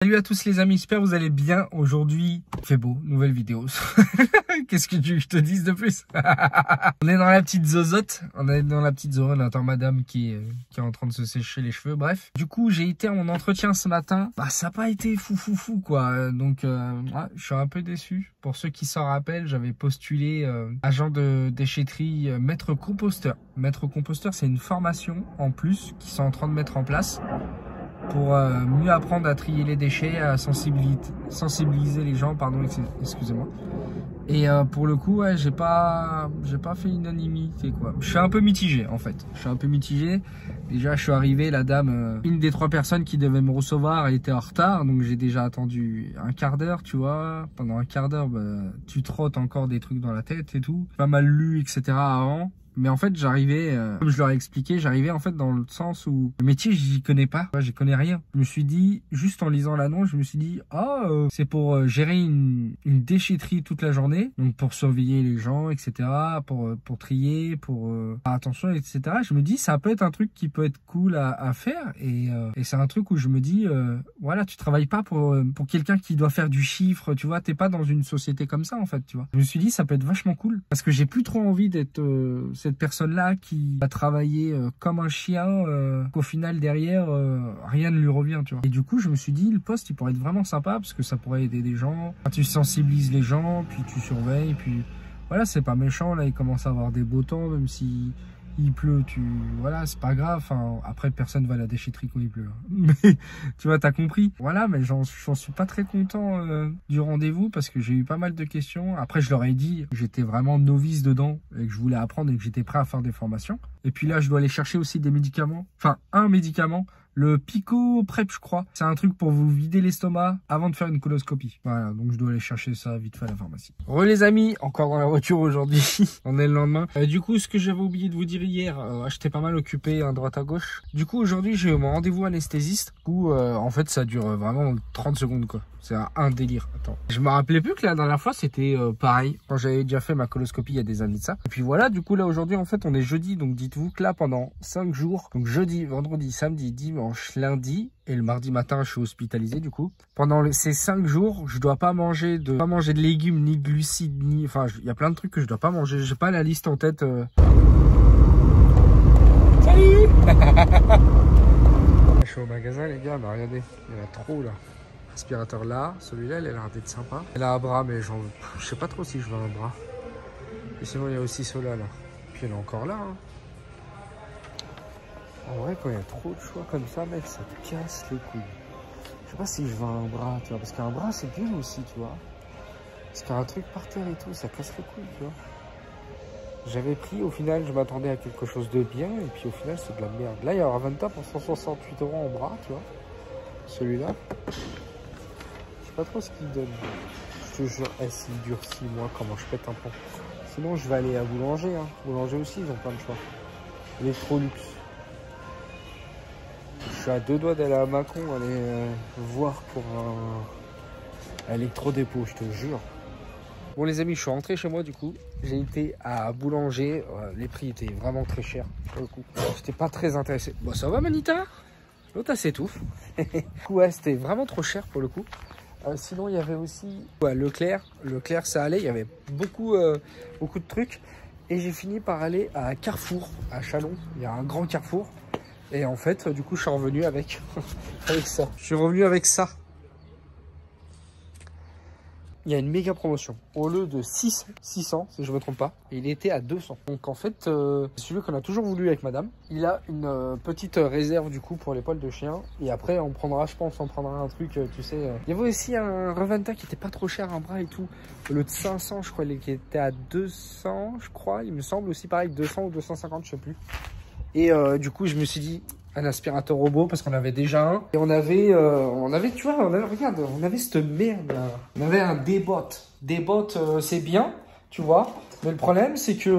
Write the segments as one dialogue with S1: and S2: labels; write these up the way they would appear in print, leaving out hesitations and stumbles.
S1: Salut à tous les amis, j'espère que vous allez bien. Aujourd'hui, il fait beau, nouvelle vidéo. Qu'est-ce que tu veux que je te dise de plus? On est dans la petite zozote, on est dans la petite zone, on attend madame qui est en train de se sécher les cheveux, bref. Du coup, j'ai été à mon entretien ce matin, bah ça n'a pas été fou quoi, donc ouais, je suis un peu déçu. Pour ceux qui s'en rappellent, j'avais postulé agent de déchetterie maître composteur. Maître composteur, c'est une formation en plus qu'ils sont en train de mettre en place pour mieux apprendre à trier les déchets, à sensibiliser les gens, pardon, excusez-moi. Et pour le coup, ouais, j'ai pas fait unanimité quoi. Je suis un peu mitigé en fait. Je suis un peu mitigé. Déjà, je suis arrivé, la dame, une des 3 personnes qui devait me recevoir, elle était en retard, donc j'ai déjà attendu un quart d'heure, tu vois. Pendant un quart d'heure, bah, tu trottes encore des trucs dans la tête et tout. Pas mal lu, etc. avant. Mais en fait, j'arrivais, comme je leur ai expliqué, j'arrivais en fait dans le sens où le métier, j'y connais pas, j'y connais rien. Je me suis dit, juste en lisant l'annonce, je me suis dit, c'est pour gérer une déchetterie toute la journée, donc pour surveiller les gens, etc., pour trier, pour faire attention, etc. Je me dis, ça peut être un truc qui peut être cool à faire, et c'est un truc où je me dis, voilà, tu travailles pas pour quelqu'un qui doit faire du chiffre, tu vois, t'es pas dans une société comme ça en fait, tu vois. Je me suis dit, ça peut être vachement cool, parce que j'ai plus trop envie d'être cette personne-là qui va travailler comme un chien, qu'au final derrière rien ne lui revient, tu vois. Et du coup, je me suis dit, le poste il pourrait être vraiment sympa parce que ça pourrait aider des gens. Tu sensibilises les gens, puis tu surveilles, puis voilà, c'est pas méchant. Là, il commence à avoir des beaux temps, même si il pleut, voilà, c'est pas grave. Enfin, après, personne va à la déchetterie quand il pleut. Mais tu vois, t'as compris. Voilà, mais j'en suis pas très content du rendez-vous parce que j'ai eu pas mal de questions. Après, je leur ai dit que j'étais vraiment novice dedans et que je voulais apprendre et que j'étais prêt à faire des formations. Et puis là, je dois aller chercher aussi des médicaments. Enfin, un médicament. Le Pico Prep, je crois. C'est un truc pour vous vider l'estomac avant de faire une coloscopie. Voilà, donc je dois aller chercher ça vite fait à la pharmacie. Re les amis, encore dans la voiture aujourd'hui. On est le lendemain. Du coup, ce que j'avais oublié de vous dire hier, j'étais pas mal occupé à droite à gauche. Du coup, aujourd'hui, j'ai eu mon rendez-vous anesthésiste. Du coup, en fait, ça dure vraiment 30 secondes, quoi. C'est un délire. Attends. Je me rappelais plus que la dernière fois, c'était pareil. Quand j'avais déjà fait ma coloscopie il y a des années de ça. Et puis voilà, du coup, là, aujourd'hui, en fait, on est jeudi. Donc, dites-vous que là, pendant 5 jours, donc jeudi, vendredi, samedi, dimanche, lundi, et le mardi matin, je suis hospitalisé, du coup. Pendant ces 5 jours, je dois pas manger de légumes, ni de glucides, ni... Enfin, il y a plein de trucs que je dois pas manger. J'ai pas la liste en tête. Salut. Je suis au magasin, les gars. Bah, regardez, il y en a trop, là. Aspirateur là, celui-là il a l'air d'être sympa. Elle a un bras mais je sais pas trop si je veux un bras. Et sinon il y a aussi ceux-là là. Puis elle est encore là. Hein. En vrai quand il y a trop de choix comme ça mec ça te casse les couilles. Je sais pas si je veux un bras tu vois. Parce qu'un bras c'est bien aussi tu vois. Parce qu'un truc par terre et tout ça casse les couilles tu vois. J'avais pris au final je m'attendais à quelque chose de bien. Et puis au final c'est de la merde. Là il y aura 20 pour 168 € en bras tu vois. Celui-là. Pas trop ce qu'il donne. Je te jure, s'il dure 6 mois, comment je pète un plomb. Sinon, je vais aller à Boulanger. Hein. Boulanger aussi, ils ont pas le choix. Electrolux. Je suis à 2 doigts d'aller à Macron, aller voir pour un électrodépôt, je te jure. Bon, les amis, je suis rentré chez moi du coup. J'ai été à Boulanger. Les prix étaient vraiment très chers pour le coup. J'étais pas très intéressé. Bon, ça va, Manita? L'autre, elle s'étouffe. Ouais, c'était vraiment trop cher pour le coup. Sinon, il y avait aussi Leclerc. Leclerc, ça allait. Il y avait beaucoup de trucs. Et j'ai fini par aller à Carrefour, à Chalon. Il y a un grand Carrefour. Et en fait, du coup, je suis revenu avec, avec ça. Je suis revenu avec ça. Il y a une méga promotion. Au lieu de 600, si je ne me trompe pas, il était à 200. Donc en fait, c'est celui qu'on a toujours voulu avec madame. Il a une petite réserve du coup pour les poils de chien. Et après, on prendra, je pense, on prendra un truc, tu sais. Il y avait aussi un Reventa qui était pas trop cher, un bras et tout. Le de 500, je crois, qui était à 200, je crois. Il me semble aussi pareil, 200 ou 250, je sais plus. Et du coup, je me suis dit... un aspirateur robot parce qu'on avait déjà un et on avait tu vois regarde on avait cette merde là. On avait un Debot c'est bien tu vois mais le problème c'est que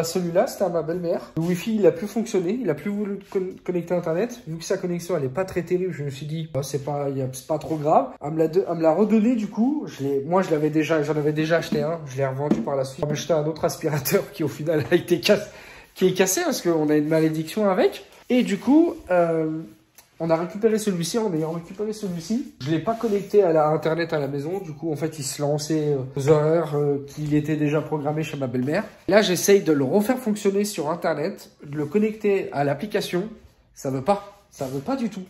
S1: celui-là c'était à ma belle-mère, le wifi il a plus fonctionné, il a plus voulu connecter internet vu que sa connexion elle est pas très terrible. Je me suis dit c'est pas trop grave, elle me l'a redonné du coup. Moi j'en avais déjà acheté un, je l'ai revendu par la suite. J'ai acheté un autre aspirateur qui au final a été cassé parce qu'on a une malédiction avec. Et du coup, On a récupéré celui-ci. En ayant récupéré celui-ci, je ne l'ai pas connecté à Internet à la maison. Du coup, en fait, il se lançait aux horaires qu'il était déjà programmé chez ma belle-mère. Là, j'essaye de le refaire fonctionner sur Internet, de le connecter à l'application. Ça veut pas. Ça veut pas du tout.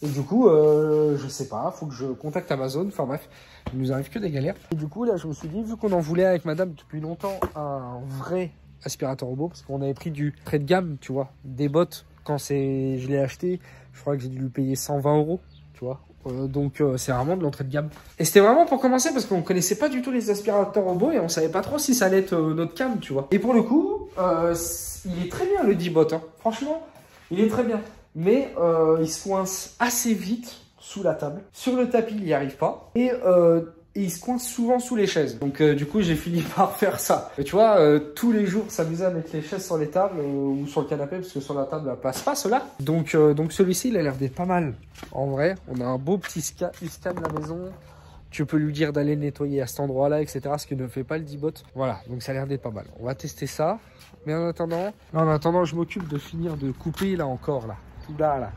S1: Et du coup, je sais pas, faut que je contacte Amazon. Enfin bref, il nous arrive que des galères. Et du coup, là, je me suis dit, vu qu'on en voulait avec madame depuis longtemps un vrai aspirateur robot, parce qu'on avait pris du très de gamme, tu vois, des bottes, quand je l'ai acheté, je crois que j'ai dû lui payer 120 €, tu vois. Donc, c'est vraiment de l'entrée de gamme. Et c'était vraiment pour commencer, parce qu'on connaissait pas du tout les aspirateurs robots et on savait pas trop si ça allait être notre cam, tu vois. Et pour le coup, il est très bien le D-Bot, hein. Franchement, il est très bien. Mais il se coince assez vite sous la table. Sur le tapis, il n'y arrive pas. Et il se coince souvent sous les chaises. Donc du coup, j'ai fini par faire ça. Et tu vois, tous les jours, s'amuser à mettre les chaises sur les tables ou sur le canapé, parce que sur la table, elle passe pas, cela. Donc celui-ci, il a l'air d'être pas mal. En vrai, on a un beau petit scan de la maison. Tu peux lui dire d'aller nettoyer à cet endroit-là, etc. Ce que ne fait pas le D-Bot. Voilà, donc ça a l'air d'être pas mal. On va tester ça. Mais en attendant, je m'occupe de finir de couper là encore, là. Tout là, là.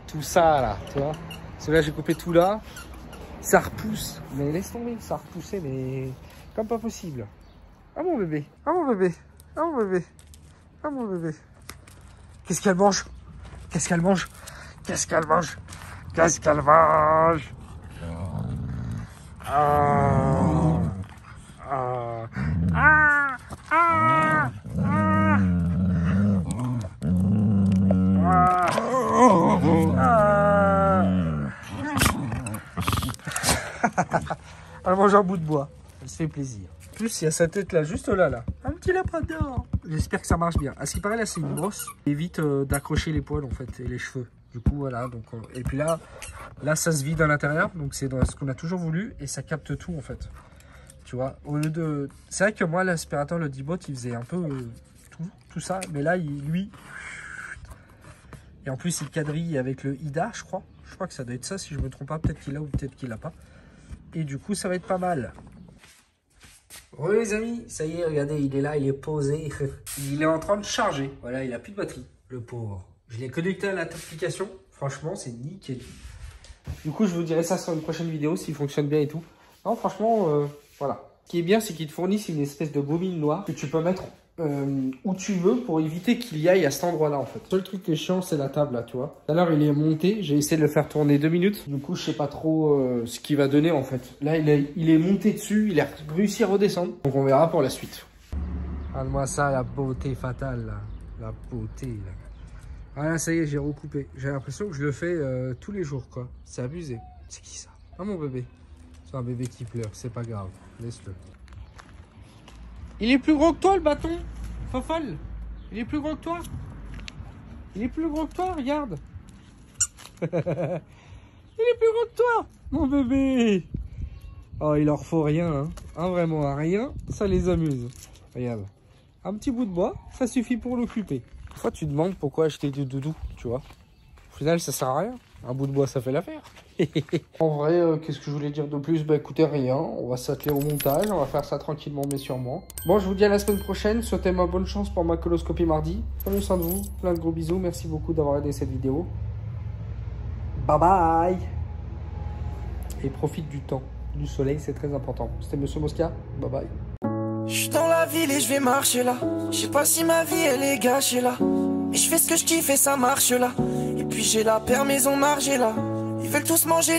S1: Tout ça, là, tu vois. Parce que là, j'ai coupé tout là. Ça repousse. Mais laisse tomber, ça a repoussé, mais comme pas possible. Ah mon bébé. Ah mon bébé. Ah mon bébé. Ah mon bébé. Qu'est-ce qu'elle mange? Qu'est-ce qu'elle mange? Qu'est-ce qu'elle mange? Qu'est-ce qu'elle mange? Ah. Ah. Ah. Ah. Elle mange un bout de bois. Elle se fait plaisir. En plus, il y a sa tête là, juste là, là. Un petit labrador. J'espère que ça marche bien. À ce qui paraît, là, c'est une brosse. Évite d'accrocher les poils, en fait, et les cheveux. Du coup, voilà. Donc, et puis là, ça se vide à l'intérieur. Donc, c'est ce qu'on a toujours voulu. Et ça capte tout, en fait. Tu vois, au lieu de... C'est vrai que moi, l'aspirateur, le D-Bot, il faisait un peu tout ça. Mais là, lui... Et en plus, il quadrille avec le IDA, je crois. Je crois que ça doit être ça, si je me trompe pas. Peut-être qu'il l'a ou peut-être qu'il l'a pas. Et du coup, ça va être pas mal. Oui, les amis, ça y est, regardez, il est là, il est posé. Il est en train de charger. Voilà, il a plus de batterie, le pauvre. Je l'ai connecté à l'application. Franchement, c'est nickel. Du coup, je vous dirai ça sur une prochaine vidéo, s'il fonctionne bien et tout. Non, franchement, voilà. Ce qui est bien, c'est qu'ils te fournissent une espèce de bobine noire que tu peux mettre où tu veux pour éviter qu'il y aille à cet endroit-là, en fait. Le seul truc qui est chiant, c'est la table, là, tu vois. Tout à l'heure, il est monté. J'ai essayé de le faire tourner 2 minutes. Du coup, je sais pas trop ce qu'il va donner, en fait. Là, il est monté dessus. Il a réussi à redescendre. Donc, on verra pour la suite. Regarde-moi ça, la beauté fatale, là. La beauté, là. Voilà, ça y est, j'ai recoupé. J'ai l'impression que je le fais tous les jours, quoi. C'est abusé. C'est qui, ça? Ah, mon bébé. C'est un bébé qui pleure. C'est pas grave. Laisse-le. Il est plus gros que toi, le bâton, Fofol. Il est plus gros que toi. Il est plus gros que toi, regarde. Il est plus gros que toi, mon bébé. Oh, il leur faut rien, hein. Hein, vraiment, rien, ça les amuse. Regarde. Un petit bout de bois, ça suffit pour l'occuper. Des fois, tu demandes pourquoi acheter du doudou, tu vois. Au final, ça sert à rien. Un bout de bois, ça fait l'affaire. En vrai, qu'est-ce que je voulais dire de plus? Bah écoutez, rien. On va s'atteler au montage. On va faire ça tranquillement, mais sûrement. Bon, je vous dis à la semaine prochaine. Souhaitez-moi bonne chance pour ma coloscopie mardi. Prenez soin de vous. Plein de gros bisous. Merci beaucoup d'avoir regardé cette vidéo. Bye bye. Et profite du temps. Du soleil, c'est très important. C'était Monsieur Mosca. Bye bye.
S2: Je suis dans la ville et je vais marcher là. Je sais pas si ma vie elle est gâchée là. Mais je fais ce que je kiffe et ça marche là. Et puis j'ai la paire maison margée là. Ils veulent tous manger.